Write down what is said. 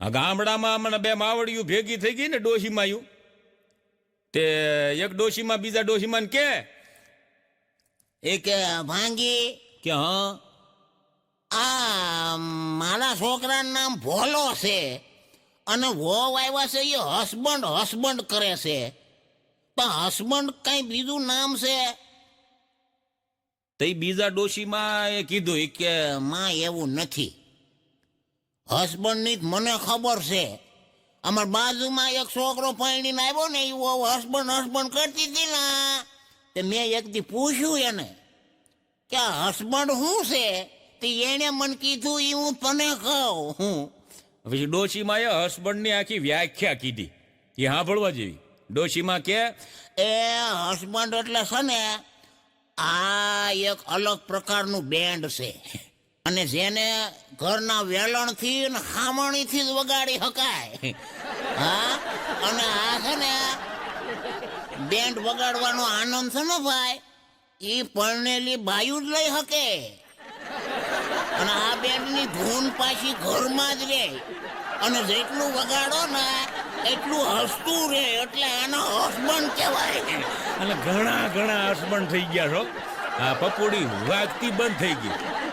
આ ગામડામાં મને બે માવડિયું ભેગી થઈ ગઈ ને ડોશીમાં તે એક ડોશીમાં બીજા ડોશીમાં કે ભાંગી કે હા આ મારા છોકરાનું નામ ભોલો છે અને વહુ આવ્યા છે એ હસબન્ડ હસબન્ડ કરે છે પણ હસબન્ડ કઈ બીજું નામ છે તે બીજા ડોશીમાં એ કીધું કે માં એવું નથી હસબન્ડની મને ખબર છે અમાર બાજુમાં એક છોકરો પરણીને આવ્યો ને એ હસબન્ડ હસબન્ડ કરતી હતી ને તે મેં એક દી પૂછ્યું એને કે આ હસબન્ડ શું છે તે એને મને કીધું એ હું તને કહું હું પછી ડોશીમાં એ હસબન્ડની આખી વ્યાખ્યા કીધી એ સાંભળવા જેવી ડોશીમાં કે એ હસબન્ડ એટલે છે ને આ એક અલગ પ્રકારનું બેન્ડ છે અને જેને ઘરના વેલણથી ને ખામણીથી જ વગાડી શકાય હા અને આ છે ને બેન્ડ વગાડવાનો આનંદ છે ને ભાઈ એ પરણેલી બાયું જ લઈ શકે અને આ બેન્ડની ધૂન પાછી ઘરમાં જ રહે અને જેટલું વગાડો ને એટલું હસતું રહે એટલે આનો હસબન્ડ કહેવાય અને ઘણા ઘણા હસબન્ડ થઈ ગયા છો આ પપોડી વાગતી બંધ થઈ ગઈ